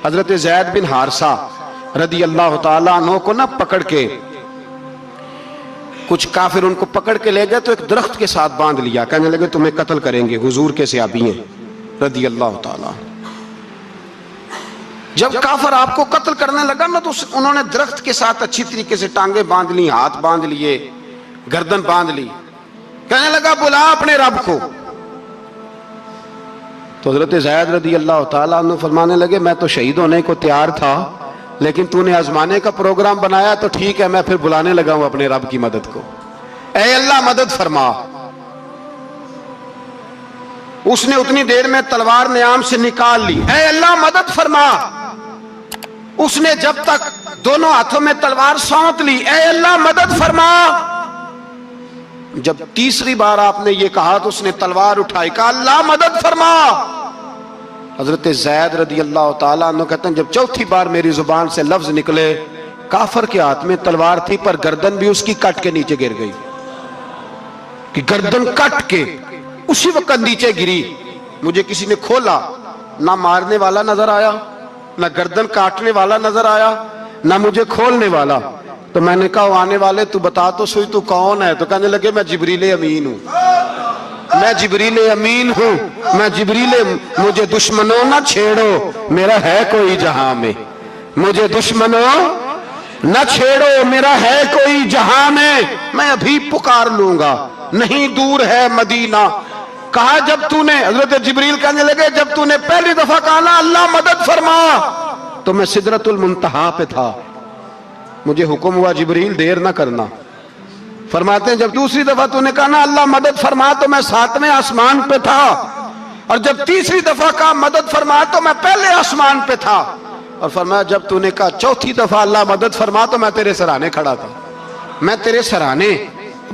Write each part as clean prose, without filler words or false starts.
حضرت زید بن حارثہ رضی اللہ تعالیٰ عنہ کو نہ پکڑ کے کچھ کافر ان کو پکڑ کے لے گئے تو ایک درخت کے ساتھ باندھ لیا، کہنے لگے تمہیں قتل کریں گے، حضور کے صحابی ہیں رضی اللہ تعالیٰ۔ جب کافر آپ کو قتل کرنے لگا نا تو انہوں نے درخت کے ساتھ اچھی طریقے سے ٹانگیں باندھ لی، ہاتھ باندھ لیے، گردن باندھ لی، کہنے لگا بلا اپنے رب کو۔ تو حضرت زید رضی اللہ تعالیٰ عنہ فرمانے لگے میں تو شہید ہونے کو تیار تھا، لیکن تو نے آزمانے کا پروگرام بنایا تو ٹھیک ہے، میں پھر بلانے لگا ہوں اپنے رب کی مدد کو، اے اللہ مدد فرما۔ اس نے اتنی دیر میں تلوار نیام سے نکال لی، اے اللہ مدد فرما۔ اس نے جب تک دونوں ہاتھوں میں تلوار سونت لی، اے اللہ مدد فرما۔ جب تیسری بار آپ نے یہ کہا تو اس نے تلوار اٹھائی، کہا اللہ مدد فرما۔ حضرت زید رضی اللہ تعالیٰ عنہ کہتے ہیں جب چوتھی بار میری زبان سے لفظ نکلے، کافر کے ہاتھ میں تلوار تھی پر گردن بھی اس کی کٹ کے نیچے گر گئی، کہ گردن کٹ کے اسی وقت نیچے گری۔ مجھے کسی نے کھولا، نہ مارنے والا نظر آیا، نہ گردن کاٹنے والا نظر آیا، نہ مجھے کھولنے والا۔ تو میں نے کہا آنے والے تو بتا تو سوئی تو کون ہے؟ تو کہنے لگے میں جبریل امین ہوں، میں جبریل امین ہوں، میں جبریل، مجھے دشمنوں نہ چھیڑو، میرا ہے کوئی جہاں میں، مجھے دشمنوں نہ چھیڑو، میرا ہے کوئی جہاں میں ابھی پکار لوں گا، نہیں دور ہے مدینہ۔ کہا جب تو نے، حضرت جبریل کہنے لگے جب تو نے پہلی دفعہ کہا نا اللہ مدد فرما تو میں سدرۃ المنتہا پہ تھا، مجھے حکم ہوا جبریل دیر نہ کرنا۔ فرماتے ہیں جب دوسری دفعہ تو نے کہا نا اللہ مدد فرما تو میں 7ویں آسمان پہ تھا، اور جب تیسری دفعہ کہا مدد فرما تو میں پہلے آسمان پہ تھا، اور فرمایا جب تو نے کہا چوتھی دفعہ اللہ مدد فرما تو میں تیرے سرانے کھڑا تھا، میں تیرے سرانے۔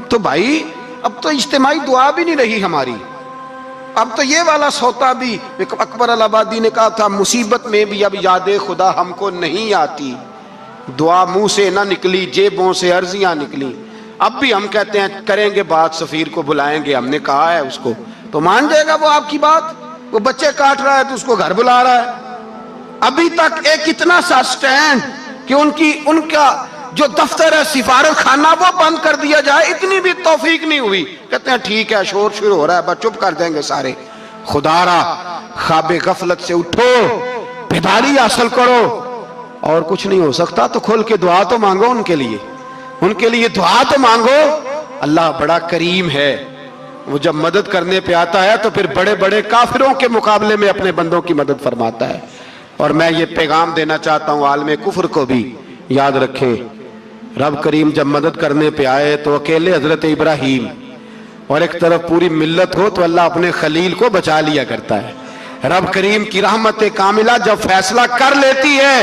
تو بھائی اب تو اجتماعی دعا بھی نہیں رہی ہماری، اب تو یہ والا سوتا بھی، اکبر الآبادی نے کہا تھا مصیبت میں بھی اب یاد خدا ہم کو نہیں آتی، دعا منہ سے نہ نکلی جیبوں سے عرضیاں نکلی۔ اب بھی ہم کہتے ہیں کریں گے بات، سفیر کو بلائیں گے، ہم نے کہا ہے اس کو، تو مان جائے گا وہ آپ کی بات؟ وہ بچے کاٹ رہا ہے تو اس کو گھر بلا رہا ہے۔ ابھی تک ایک اتنا سا سٹینڈ کہ ان کا جو دفتر ہے سفارت خانہ وہ بند کر دیا جائے، اتنی بھی توفیق نہیں ہوئی۔ کہتے ہیں ٹھیک ہے شور شروع ہو رہا ہے بس چپ کر دیں گے سارے۔ خدا را خواب غفلت سے اٹھو، بیداری حاصل کرو، اور کچھ نہیں ہو سکتا تو کھول کے دعا تو مانگو ان کے لیے، ان کے لیے دعا تو مانگو۔ اللہ بڑا کریم ہے، وہ جب مدد کرنے پہ آتا ہے تو پھر بڑے بڑے کافروں کے مقابلے میں اپنے بندوں کی مدد فرماتا ہے۔ اور میں یہ پیغام دینا چاہتا ہوں عالم کفر کو بھی، یاد رکھیں رب کریم جب مدد کرنے پہ آئے تو اکیلے حضرت ابراہیم اور ایک طرف پوری ملت ہو تو اللہ اپنے خلیل کو بچا لیا کرتا ہے۔ رب کریم کی رحمت کاملہ جب فیصلہ کر لیتی ہے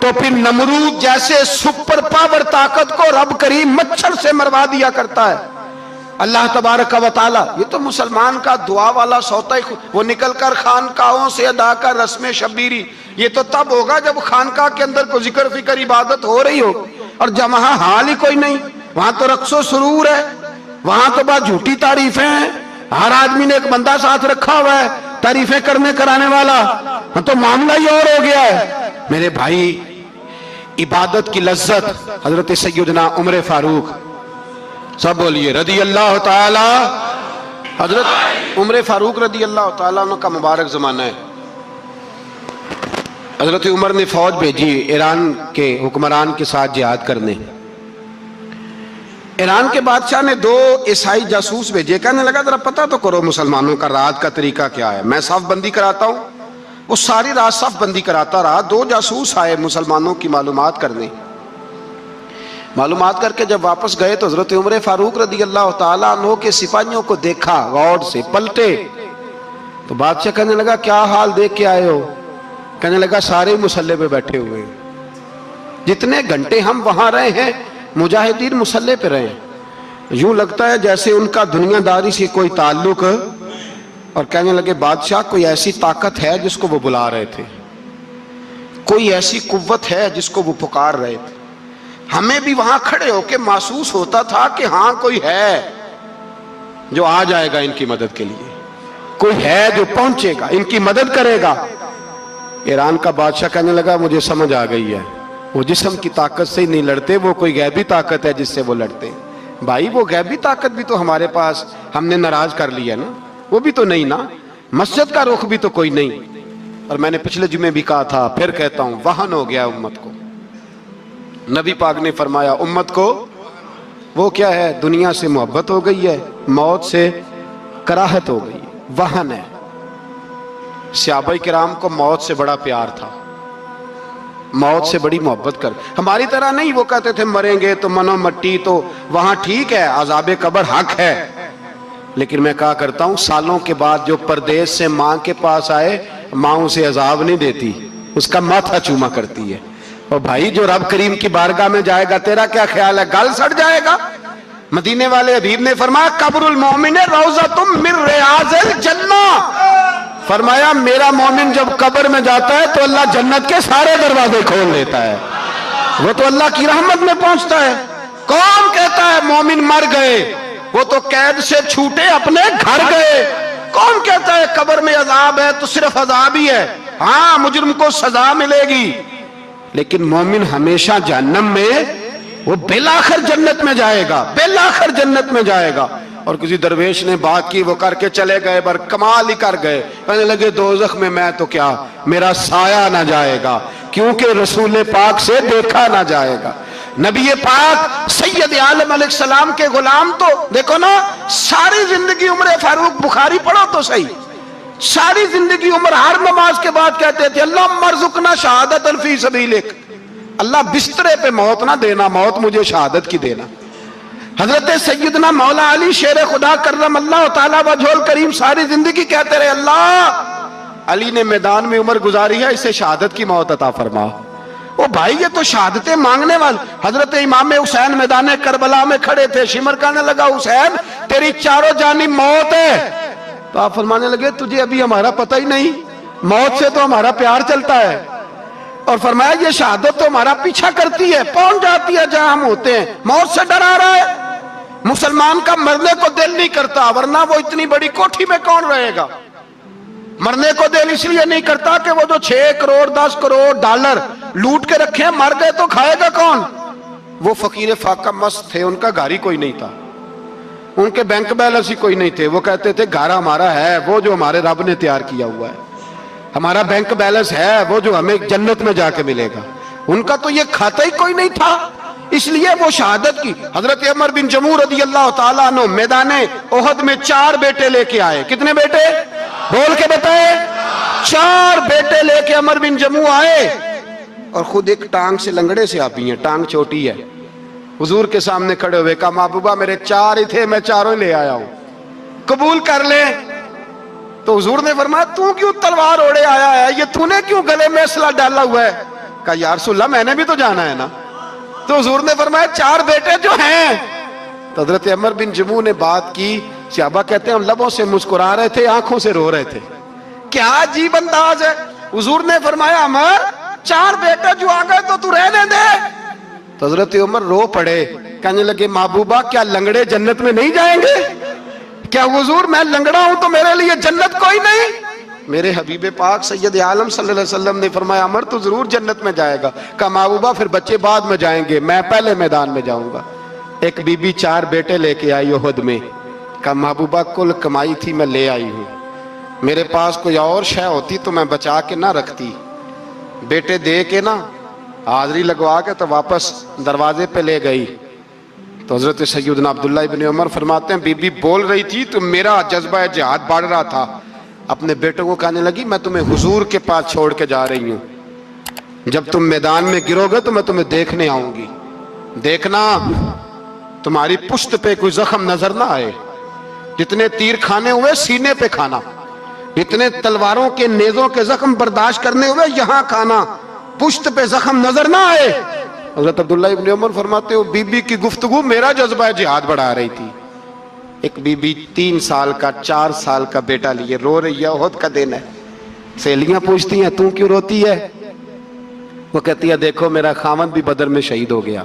تو پھر نمرود جیسے سپر پاور طاقت کو رب کریم مچھر سے مروا دیا کرتا ہے۔ اللہ تبارک و تعالی، یہ تو مسلمان کا دعا والا سوتا ہی، وہ نکل کر خانقاہوں سے ادا کر رسم شبیری، یہ تو تب ہوگا جب خانقاہ کے اندر کوئی ذکر فکر عبادت ہو رہی ہو، اور جب وہاں حال ہی کوئی نہیں، وہاں تو رقص و سرور ہے، وہاں تو بات جھوٹی تعریفیں ہیں، ہر آدمی نے ایک بندہ ساتھ رکھا ہوا ہے تعریفیں کرنے کرانے والا، تو معاملہ ہی اور ہو گیا ہے۔ میرے بھائی عبادت کی لذت، حضرت سیدنا عمر فاروق، سب بولیے رضی اللہ تعالی، حضرت عمر فاروق رضی اللہ تعالیٰ عنہ کا مبارک زمانہ ہے۔ حضرت عمر نے فوج بھیجی ایران کے حکمران کے ساتھ جہاد کرنے۔ ایران کے بادشاہ نے 2 عیسائی جاسوس بھیجے، کہنے لگا ذرا پتہ تو کرو مسلمانوں کا رات کا طریقہ کیا ہے، میں صف بندی کراتا ہوں۔ وہ ساری رات صف بندی کراتا رہا، 2 جاسوس آئے مسلمانوں کی معلومات کرنے، معلومات کر کے جب واپس گئے تو حضرت عمر فاروق رضی اللہ تعالیٰ عنہ کے سپاہیوں کو دیکھا، غور سے پلٹے تو بادشاہ کہنے لگا کیا حال دیکھ کے آئے ہو؟ کہنے لگا سارے مسلح پہ بیٹھے ہوئے، جتنے گھنٹے ہم وہاں رہے ہیں مجاہدین مسلح پہ رہے ہیں، یوں لگتا ہے جیسے ان کا دنیا داری سے کوئی تعلق۔ اور کہنے لگے بادشاہ کوئی ایسی طاقت ہے جس کو وہ بلا رہے تھے، کوئی ایسی قوت ہے جس کو وہ پکار رہے تھے، ہمیں بھی وہاں کھڑے ہو کے محسوس ہوتا تھا کہ ہاں کوئی ہے جو آ جائے گا ان کی مدد کے لیے، کوئی ہے جو پہنچے گا ان کی مدد کرے گا۔ ایران کا بادشاہ کہنے لگا مجھے سمجھ آ گئی ہے، وہ جسم کی طاقت سے ہی نہیں لڑتے، وہ کوئی غیبی طاقت ہے جس سے وہ لڑتے ہیں۔ بھائی وہ غیبی طاقت بھی تو ہمارے پاس ہم نے ناراض کر لی ہے نا، وہ بھی تو نہیں نا، مسجد کا رخ بھی تو کوئی نہیں۔ اور میں نے پچھلے جمعے بھی کہا تھا، پھر کہتا ہوں، وہن ہو گیا امت کو۔ نبی پاک نے فرمایا امت کو وہ کیا ہے، دنیا سے محبت ہو گئی ہے، موت سے کراہت ہو گئی، وہن ہے۔ صحابہ کرام کو موت سے بڑا پیار تھا، موت سے بڑی محبت کر، ہماری طرح نہیں، وہ کہتے تھے مریں گے تو منو مٹی، تو وہاں ٹھیک ہے عذاب قبر حق ہے، لیکن میں کہا کرتا ہوں سالوں کے بعد جو پردیس سے ماں کے پاس آئے، ماں اسے عذاب نہیں دیتی، اس کا ماتھا چوما کرتی ہے۔ اور بھائی جو رب کریم کی بارگاہ میں جائے گا، تیرا کیا خیال ہے، گل سڑ جائے گا؟ مدینے والے حبیب نے فرمایا قبر المومن روضۃ من ریاض الجنہ، فرمایا میرا مومن جب قبر میں جاتا ہے تو اللہ جنت کے سارے دروازے کھول دیتا ہے، وہ تو اللہ کی رحمت میں پہنچتا ہے۔ کون کہتا ہے مومن مر گئے، وہ تو قید سے چھوٹے اپنے گھر گئے۔ کون کہتا ہے قبر میں عذاب ہے تو صرف عذاب ہی ہے، ہاں مجرم کو سزا ملے گی، لیکن مومن ہمیشہ جہنم میں، وہ بالآخر جنت میں جائے گا، بالآخر جنت میں جائے گا۔ اور کسی درویش نے بات کی، وہ کر کے چلے گئے، بر کمال ہی کر گئے، کہنے لگے دوزخ میں میں تو کیا، میرا سایہ نہ جائے گا، کیونکہ رسول پاک سے دیکھا نہ جائے گا۔ نبی پاک سید عالم علیہ السلام کے غلام تو دیکھو نا، ساری زندگی عمر فاروق بخاری پڑھو تو صحیح، ساری زندگی عمر ہر نماز کے بعد کہتے تھے اللہم ارزقنا شہادت فی سبیلک، اللہ بسترے پہ موت نہ دینا، موت مجھے شہادت کی دینا۔ حضرت سیدنا مولا علی شیر خدا کرم اللہ تعالیٰ وجہ الکریم ساری زندگی کہتے رہے اللہ علی نے میدان میں عمر گزاری ہے، اسے شہادت کی موت عطا فرما۔ او بھائی یہ تو شہادتیں مانگنے والے۔ حضرت امام حسین میدان کربلا میں کھڑے تھے، شمر کہنے لگا حسین تیری چاروں جانب موت ہے، تو آپ فرمانے لگے تجھے ابھی ہمارا پتہ ہی نہیں، موت سے تو ہمارا پیار چلتا ہے، اور فرمایا یہ شہادت تو ہمارا پیچھا کرتی ہے، پہنچ جاتی ہے جہاں ہم ہوتے ہیں، موت سے ڈر آ رہا ہے۔ مسلمان کا مرنے کو دل نہیں کرتا، ورنہ وہ اتنی بڑی کوٹھی میں کون رہے گا؟ مرنے کو دل اس لیے نہیں کرتا کہ وہ جو 6 کروڑ 10 کروڑ ڈالر لوٹ کے رکھے ہیں، مر گئے تو کھائے گا کون؟ وہ فقیر فاقہ مست تھے، ان کا گھر ہی کوئی نہیں تھا، ان کے بینک بیلنس ہی کوئی نہیں تھے، وہ کہتے تھے گھر ہمارا ہے وہ جو ہمارے رب نے تیار کیا ہوا ہے، ہمارا بینک بیلنس ہے وہ جو ہمیں جنت میں جا کے ملے گا۔ ان کا تو یہ کھاتا ہی کوئی نہیں تھا، اس لیے وہ شہادت کی۔ حضرت عمر بن جموع رضی اللہ تعالیٰ عنہ میدان احد میں 4 بیٹے لے کے آئے۔ کتنے بیٹے؟ بول کے بتائے۔ 4 بیٹے لے کے عمر بن جموع آئے، اور خود ایک ٹانگ سے لنگڑے سے آپی ہیں، ٹانگ چھوٹی ہے، حضور کے سامنے کھڑے ہوئے کہا محبوبہ میرے 4 ہی تھے، میں 4 ہی لے آیا ہوں، قبول کر لیں۔ تو حضور نے فرمایا تو کیوں تلوار اوڑے آیا ہے، یہ تو نے کیوں گلے میں اسلحہ ڈالا ہوا ہے؟ کہا یا رسول اللہ میں نے بھی تو جانا ہے نا۔ تو حضور نے فرمایا 4 بیٹے جو ہیں۔ تو حضرت عمر بن جموع نے بات کی، صحابہ کہتے ہیں ہم لبوں سے مسکرا رہے تھے، آنکھوں سے رو رہے تھے، کیا عجیب انداز ہے۔ حضور نے فرمایا عمر 4 بیٹے جو آ گئے تو تو رہنے دے۔ تو حضرت عمر رو پڑے، کہنے لگے محبوبہ کیا لنگڑے جنت میں نہیں جائیں گے؟ کیا حضور میں لنگڑا ہوں تو میرے لیے جنت کوئی نہیں؟ میرے حبیب پاک سید عالم صلی اللہ علیہ وسلم نے فرمایا عمر تو ضرور جنت میں جائے گا۔ کہا محبوبہ پھر بچے بعد میں جائیں گے، میں پہلے میدان میں جاؤں گا۔ ایک بی بی 4 بیٹے لے کے آئی احد میں، کہا محبوبہ کل کمائی تھی میں لے آئی ہوں، میرے پاس کوئی اور شے ہوتی تو میں بچا کے نہ رکھتی، بیٹے دے کے نا حاضری لگوا کے تو واپس دروازے پہ لے گئی۔ تو حضرت سیدنا عبداللہ ابن عمر فرماتے ہیں بی بی بول رہی تھی تو میرا جذبہ جہاد بڑھ رہا تھا، اپنے بیٹوں کو کہنے لگی میں تمہیں حضور کے پاس چھوڑ کے جا رہی ہوں، جب تم میدان میں گرو گے تو میں تمہیں دیکھنے آؤں گی، دیکھنا تمہاری پشت پہ کوئی زخم نظر نہ آئے، جتنے تیر کھانے ہوئے سینے پہ کھانا، جتنے تلواروں کے نیزوں کے زخم برداشت کرنے ہوئے یہاں کھانا، پشت پہ زخم نظر نہ آئے۔ حضرت عبداللہ ابن عمر فرماتے ہو بی بی کی گفتگو میرا جذبہ جہاد بڑھا رہی تھی۔ ایک بی بی 3 سال کا 4 سال کا بیٹا لیے رو رہی ہے، احد کا دن ہے، سہیلیاں پوچھتی ہیں تو کیوں روتی ہے؟ وہ کہتی ہے دیکھو میرا خاوند بھی بدر میں شہید ہو گیا،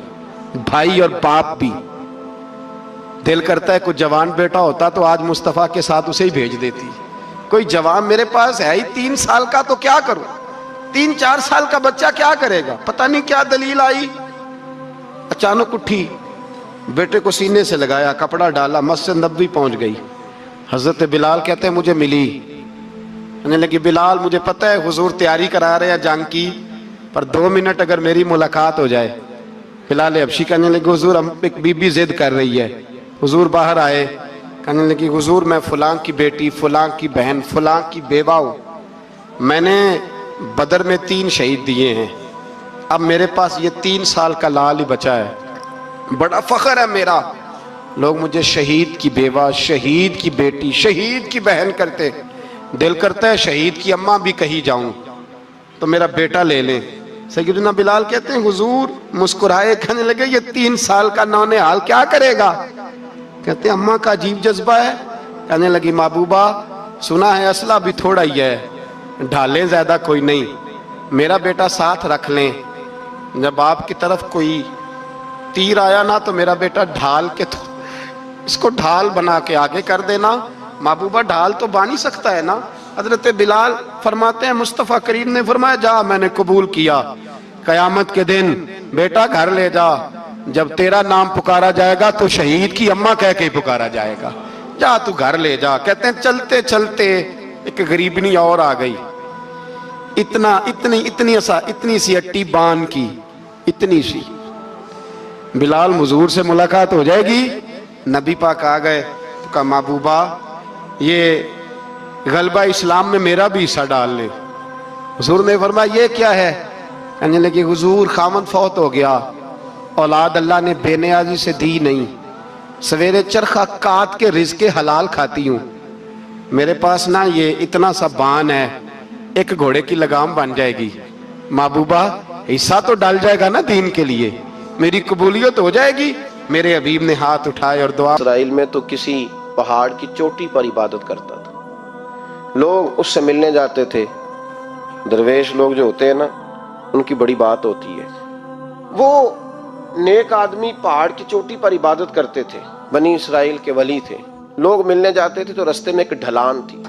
بھائی اور باپ بھی، دل کرتا ہے کوئی جوان بیٹا ہوتا تو آج مصطفیٰ کے ساتھ اسے ہی بھیج دیتی، کوئی جوان میرے پاس ہے ہی 3 سال کا تو کیا کروں؟ 3-4 سال کا بچہ کیا کرے گا؟ پتہ نہیں کیا دلیل آئی، اچانک اٹھی، بیٹے کو سینے سے لگایا، کپڑا ڈالا، مسجد نبوی پہنچ گئی۔ حضرت بلال کہتے ہیں مجھے ملی، کہنے لگی بلال مجھے پتہ ہے حضور تیاری کرا رہے ہیں جنگ کی، پر 2 منٹ اگر میری ملاقات ہو جائے۔ بلال حبشی کہنے لگے حضور ایک بی بی ضد کر رہی ہے۔ حضور باہر آئے، کہنے لگی حضور میں فلاں کی بیٹی، فلاں کی بہن، فلاں کی بیوہ ہوں، میں نے بدر میں 3 شہید دیے ہیں، اب میرے پاس یہ 3 سال کا لال ہی بچا ہے، بڑا فخر ہے میرا، لوگ مجھے شہید کی بیوہ، شہید کی بیٹی، شہید کی بہن کرتے، دل کرتا ہے شہید کی اماں بھی کہی جاؤں تو میرا بیٹا لے لیں۔ سیدنا بلال کہتے ہیں حضور مسکرائے، کہنے لگے یہ 3 سال کا نونہال کیا کرے گا؟ کہتے ہیں اماں کا عجیب جذبہ ہے۔ کہنے لگی محبوبہ سنا ہے اسلحہ بھی تھوڑا ہی ہے، ڈھالیں زیادہ کوئی نہیں، میرا بیٹا ساتھ رکھ لیں، جب آپ کی طرف کوئی تیر آیا نا تو میرا بیٹا ڈھال کے اس کو ڈھال بنا کے آگے کر دینا۔ محبوبہ ڈھال تو بان ہی سکتا ہے نا۔ حضرت بلال فرماتے ہیں مصطفیٰ کریم نے فرمایا جا میں نے قبول کیا، قیامت کے دن بیٹا گھر لے جا، جب تیرا نام پکارا جائے گا تو شہید کی اماں کہہ کے پکارا جائے گا، جا تو گھر لے جا۔ کہتے ہیں چلتے چلتے ایک غریبنی اور آ گئی، اتنی سی اٹی بان کی، اتنی سی۔ بلال حضور سے ملاقات ہو جائے گی، نبی پاک آ گئے تو کہا محبوبہ یہ غلبہ اسلام میں میرا بھی حصہ ڈال لے۔ حضور نے فرمایا یہ کیا ہے؟ کہنے لگے حضور خامد فوت ہو گیا، اولاد اللہ نے بے نیازی سے دی نہیں، سویرے چرخہ کاٹ کے رزق حلال کھاتی ہوں، میرے پاس نا یہ اتنا سا بان ہے، ایک گھوڑے کی لگام بن جائے گی، محبوبہ حصہ تو ڈال جائے گا نا دین کے لیے، میری قبولیت ہو جائے گی۔ میرے حبیب نے ہاتھ اٹھائے اور دعا۔ اسرائیل میں تو کسی پہاڑ کی چوٹی پر عبادت کرتا تھا، لوگ اس سے ملنے جاتے تھے، درویش لوگ جو ہوتے ہیں نا ان کی بڑی بات ہوتی ہے، وہ نیک آدمی پہاڑ کی چوٹی پر عبادت کرتے تھے، بنی اسرائیل کے ولی تھے، لوگ ملنے جاتے تھے تو رستے میں ایک ڈھلان تھی،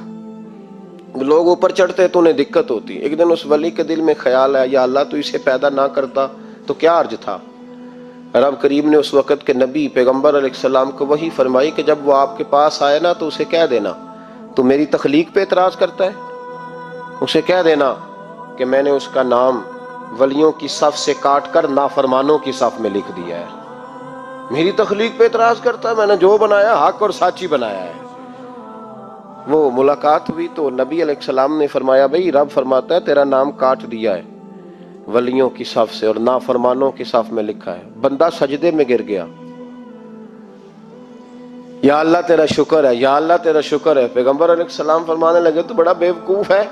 لوگ اوپر چڑھتے تو انہیں دقت ہوتی۔ ایک دن اس ولی کے دل میں خیال ہے یا اللہ تو اسے پیدا نہ کرتا تو کیا عرض تھا۔ رب کریم نے اس وقت کے نبی پیغمبر علیہ السلام کو وحی فرمائی کہ جب وہ آپ کے پاس آئے نا تو اسے کہہ دینا تو میری تخلیق پہ اعتراض کرتا ہے، اسے کہہ دینا کہ میں نے اس کا نام ولیوں کی صف سے کاٹ کر نافرمانوں کی صف میں لکھ دیا ہے، میری تخلیق پہ اعتراض کرتا ہے، میں نے جو بنایا حق اور سچی بنایا ہے۔ وہ ملاقات ہوئی تو نبی علیہ السلام نے فرمایا بھئی رب فرماتا ہے تیرا نام کاٹ دیا ہے ولیوں کی صف سے اور نافرمانوں کی صف میں لکھا ہے۔ بندہ سجدے میں گر گیا، یا اللہ تیرا شکر ہے، یا اللہ تیرا شکر ہے۔ پیغمبر علیہ السلام فرمانے لگے تو بڑا بیوقوف ہے،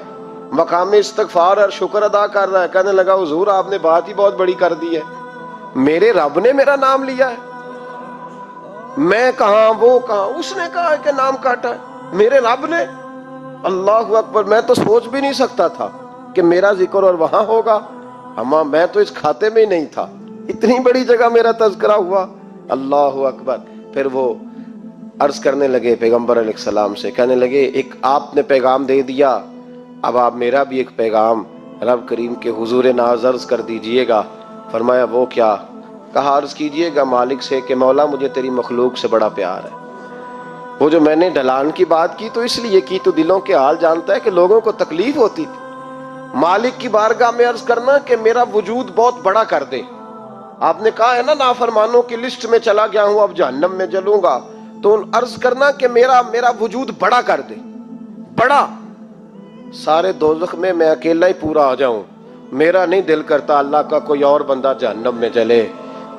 مقام استغفار اور شکر ادا کر رہا ہے۔ کہنے لگا حضور آپ نے بات ہی بہت بڑی کر دی ہے، میرے رب نے میرا نام لیا ہے، میں کہاں وہ کہاں، اس نے کہا کہ نام کاٹا ہے، میرے رب نے۔ اللہ اکبر، میں تو سوچ بھی نہیں سکتا تھا کہ میرا ذکر اور وہاں ہوگا، اما میں تو اس کھاتے میں ہی نہیں تھا، اتنی بڑی جگہ میرا تذکرہ ہوا۔ اللہ اکبر۔ پھر وہ عرض کرنے لگے پیغمبر علیہ السلام سے، کہنے لگے ایک آپ نے پیغام دے دیا، اب آپ میرا بھی ایک پیغام رب کریم کے حضور ناز عرض کر دیجئے گا۔ فرمایا وہ کیا؟ کہا عرض کیجئے گا مالک سے کہ مولا مجھے تیری مخلوق سے بڑا پیار ہے۔ وہ جو میں نے ڈھلان کی بات کی تو اس لیے کی تو دلوں کے حال جانتا ہے کہ لوگوں کو تکلیف ہوتی تھی، مالک کی بارگاہ میں عرض کرنا کہ میرا وجود بہت بڑا کر دے۔ آپ نے کہا ہے نا نافرمانوں کی لسٹ میں چلا گیا ہوں اب جہنم میں جلوں گا، تو عرض کرنا کہ میرا وجود بڑا کر دے، بڑا، سارے دوزخ میں میں اکیلا ہی پورا آ جاؤں، میرا نہیں دل کرتا اللہ کا کوئی اور بندہ جہنم میں جلے،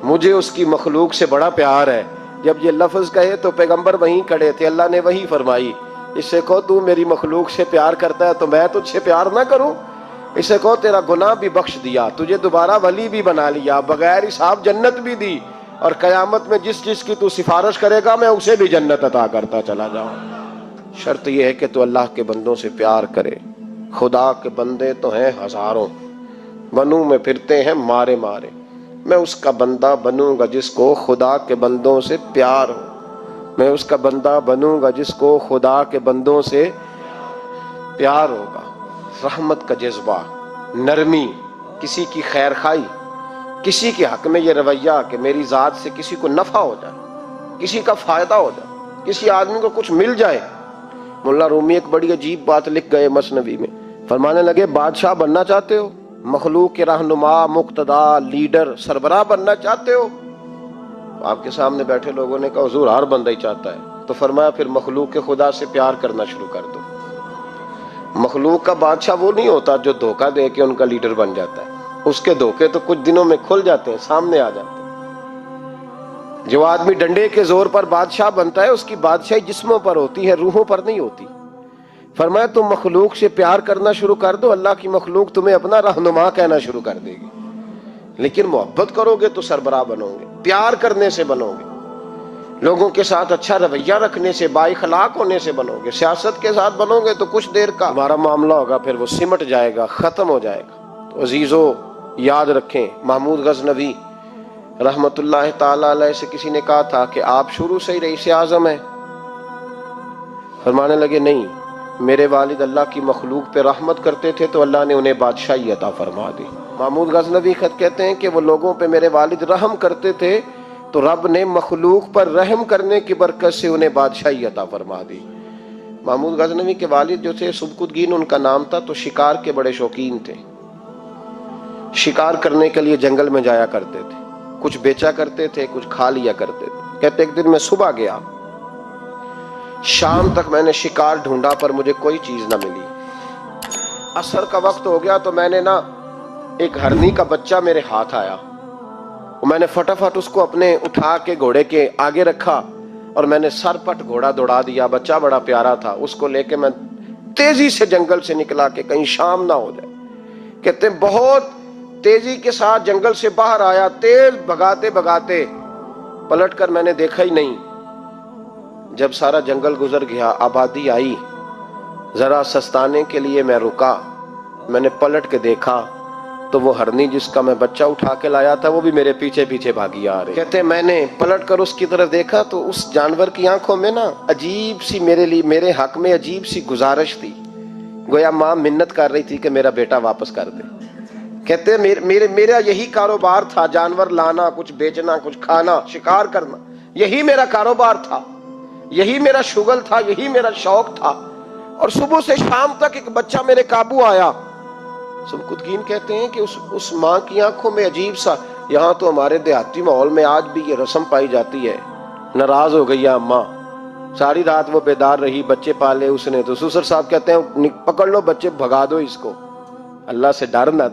مجھے اس کی مخلوق سے بڑا پیار ہے۔ جب یہ لفظ کہے تو پیغمبر وہیں کھڑے تھے، اللہ نے وہی فرمائی اس سے کہو تو میری مخلوق سے پیار کرتا ہے تو میں تجھ سے پیار نہ کروں، اس سے کہو تیرا گناہ بھی بخش دیا، تجھے دوبارہ ولی بھی بنا لیا، بغیر حساب جنت بھی دی، اور قیامت میں جس جس کی تو سفارش کرے گا میں اسے بھی جنت عطا کرتا چلا جاؤں۔ شرط یہ ہے کہ تو اللہ کے بندوں سے پیار کرے۔ خدا کے بندے تو ہیں ہزاروں، بنوں میں پھرتے ہیں مارے مارے، میں اس کا بندہ بنوں گا جس کو خدا کے بندوں سے پیار ہو، میں اس کا بندہ بنوں گا جس کو خدا کے بندوں سے پیار ہوگا۔ رحمت کا جذبہ، نرمی، کسی کی خیر خواہی، کسی کے حق میں یہ رویہ کہ میری ذات سے کسی کو نفع ہو جائے، کسی کا فائدہ ہو جائے، کسی آدمی کو کچھ مل جائے۔ مولا رومی ایک بڑی عجیب بات لکھ گئے مثنوی میں، فرمانے لگے بادشاہ بننا چاہتے ہو، مخلوق کے رہنما، مقتدا، لیڈر، سربراہ بننا چاہتے ہو؟ آپ کے سامنے بیٹھے لوگوں نے کہا حضور ہر بندہ ہی چاہتا ہے۔ تو فرمایا پھر مخلوق کے خدا سے پیار کرنا شروع کر دو۔ مخلوق کا بادشاہ وہ نہیں ہوتا جو دھوکہ دے کے ان کا لیڈر بن جاتا ہے، اس کے دھوکے تو کچھ دنوں میں کھل جاتے ہیں، سامنے آ جاتے ہیں۔ جو آدمی ڈنڈے کے زور پر بادشاہ بنتا ہے اس کی بادشاہی جسموں پر ہوتی ہے، روحوں پر نہیں ہوتی۔ فرمایا تم مخلوق سے پیار کرنا شروع کر دو، اللہ کی مخلوق تمہیں اپنا رہنما کہنا شروع کر دے گی۔ لیکن محبت کرو گے تو سربراہ بنو گے، پیار کرنے سے بنو گے، لوگوں کے ساتھ اچھا رویہ رکھنے سے، بااخلاق ہونے سے بنو گے۔ سیاست کے ساتھ بنو گے تو کچھ دیر کا ہمارا معاملہ ہوگا، پھر وہ سمٹ جائے گا، ختم ہو جائے گا۔ تو عزیزو یاد رکھیں، محمود غزنوی رحمت اللہ تعالی علیہ سے کسی نے کہا تھا کہ آپ شروع سے ہی رئیس اعظم ہیں؟ فرمانے لگے نہیں، میرے والد اللہ کی مخلوق پہ رحمت کرتے تھے تو اللہ نے انہیں بادشاہی عطا فرما دی۔ محمود غزنوی خط کہتے ہیں کہ وہ لوگوں پہ میرے والد رحم کرتے تھے تو رب نے مخلوق پر رحم کرنے کی برکت سے انہیں بادشاہی عطا فرما دی۔ محمود غزنوی کے والد جو تھے سبکتگین ان کا نام تھا، تو شکار کے بڑے شوقین تھے، شکار کرنے کے لیے جنگل میں جایا کرتے تھے، کچھ بیچا کرتے تھے، کچھ کھا لیا کرتے تھے۔ کہتے ایک دن میں صبح گیا، شام تک میں نے شکار ڈھونڈا پر مجھے کوئی چیز نہ ملی۔ عصر کا وقت ہو گیا تو میں نے ایک ہرنی کا بچہ میرے ہاتھ آیا، میں نے فٹافٹ اس کو اپنے اٹھا کے گھوڑے کے آگے رکھا اور میں نے سر پٹ گھوڑا دوڑا دیا۔ بچہ بڑا پیارا تھا، اس کو لے کے میں تیزی سے جنگل سے نکلا کہ کہیں شام نہ ہو جائے۔ کہتے ہیں بہت تیزی کے ساتھ جنگل سے باہر آیا، تیز بھگاتے بھگاتے پلٹ کر میں نے دیکھا ہی نہیں۔ جب سارا جنگل گزر گیا، آبادی آئی، ذرا سستانے کے لیے میں رکا، میں نے پلٹ کے دیکھا تو وہ ہرنی جس کا میں بچہ اٹھا کے لایا تھا وہ بھی میرے پیچھے پیچھے بھاگی آ رہی۔ کہتے ہیں میں نے پلٹ کر اس کی طرف دیکھا تو اس جانور کی آنکھوں میں عجیب سی میرے حق میں عجیب سی گزارش تھی، گویا ماں منت کر رہی تھی کہ میرا بیٹا واپس کر دے۔ کہتے ہیں میرا یہی کاروبار تھا، جانور لانا، کچھ بیچنا، کچھ کھانا، شکار کرنا، یہی میرا کاروبار تھا، یہی میرا شغل تھا، یہی میرا شوق تھا، اور صبح سے شام تک ایک بچہ میرے قابو آیا۔ سبکتگین کہتے ہیں کہ اس ماں کی آنکھوں میں عجیب سا، یہاں تو ہمارے دیہاتی ماحول میں آج بھی یہ رسم پائی جاتی ہے، ناراض ہو گئی ہے اماں، ساری رات وہ بیدار رہی، بچے پالے اس نے، تو سسر صاحب کہتے ہیں پکڑ لو بچے، بھگا دو اس کو، اللہ سے ڈر نہ،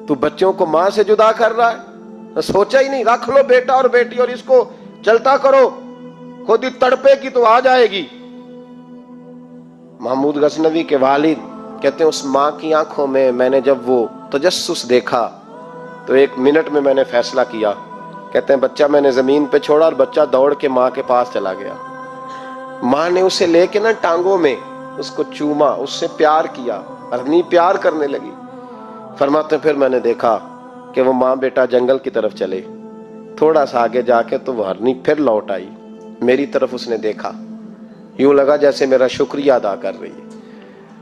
تو بچوں کو ماں سے جدا کر رہا ہے، سوچا ہی نہیں، رکھ لو بیٹا اور بیٹی اور اس کو چلتا کرو، خود ہی تڑپے کی تو آ جائے گی۔ محمود غزنوی کے والد کہتے ہیں اس ماں کی آنکھوں میں نے جب وہ تجسس دیکھا تو ایک منٹ میں نے فیصلہ کیا۔ کہتے ہیں بچہ میں نے زمین پہ چھوڑا اور بچہ دوڑ کے ماں کے پاس چلا گیا۔ ماں نے اسے لے کے ٹانگوں میں اس کو چوما، اس سے پیار کیا، ہرنی پیار کرنے لگی۔ فرماتے پھر میں نے دیکھا کہ وہ ماں بیٹا جنگل کی طرف چلے، تھوڑا سا آگے جا کے تو وہ ہرنی پھر لوٹ آئی، میری طرف اس نے دیکھا، یوں لگا جیسے میرا شکریہ ادا کر رہی ہے،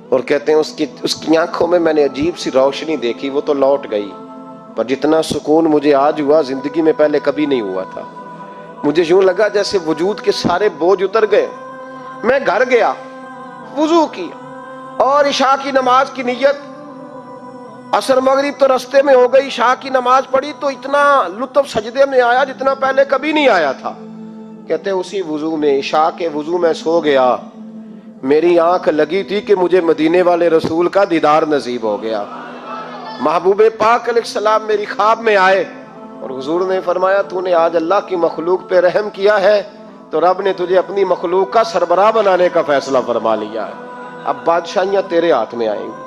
اور کہتے ہیں اس کی آنکھوں میں نے عجیب سی روشنی دیکھی، وہ تو لوٹ گئی، پر جتنا سکون مجھے آج ہوا زندگی میں پہلے کبھی نہیں ہوا تھا۔ مجھے یوں لگا جیسے وجود کے سارے بوجھ اتر گئے۔ میں گھر گیا، وضو کیا اور عشاء کی نماز کی نیت، عصر مغرب تو رستے میں ہو گئی، عشاء کی نماز پڑھی تو اتنا لطف سجدے میں آیا جتنا پہلے کبھی نہیں آیا تھا۔ کہتے ہیں اسی وضو میں، عشاء کے وضو میں سو گیا، میری آنکھ لگی تھی کہ مجھے مدینے والے رسول کا دیدار نصیب ہو گیا۔ محبوب پاک علیہ السلام میری خواب میں آئے اور حضور نے فرمایا تو نے آج اللہ کی مخلوق پہ رحم کیا ہے تو رب نے تجھے اپنی مخلوق کا سربراہ بنانے کا فیصلہ فرما لیا ہے، اب بادشاہیاں تیرے ہاتھ میں آئیں گی،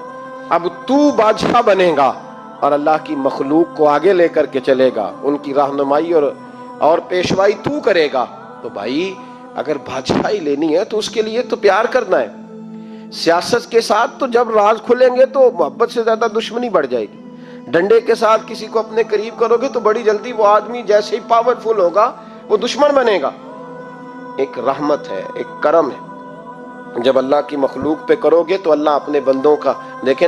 اب تو بادشاہ بنے گا اور اللہ کی مخلوق کو آگے لے کر کے چلے گا، ان کی رہنمائی اور پیشوائی تو کرے گا۔ تو بھائی اگر بادشاہی لینی ہے تو اس کے لیے تو پیار کرنا ہے۔ سیاست کے ساتھ تو جب راز کھلیں گے تو محبت سے زیادہ دشمنی بڑھ جائے گی، ڈنڈے کے ساتھ کسی کو اپنے قریب کرو گے تو بڑی جلدی وہ آدمی جیسے ہی پاورفل ہوگا وہ دشمن بنے گا۔ ایک رحمت ہے، ایک کرم ہے، جب اللہ کی مخلوق پہ کرو گے تو اللہ اپنے بندوں کا، دیکھیں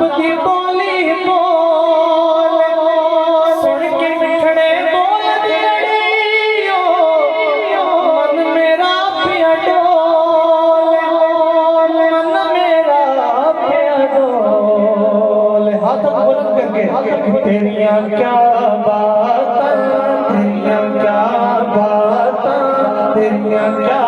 رب دی بولی بول سن کے مٹھڑے بول دیڑیو من میرا پیا ڈول من میرا پیا ڈول ہاتھ بلند کر کے تیریاں کیا باتاں تیریاں کیا باتاں تیریاں کیا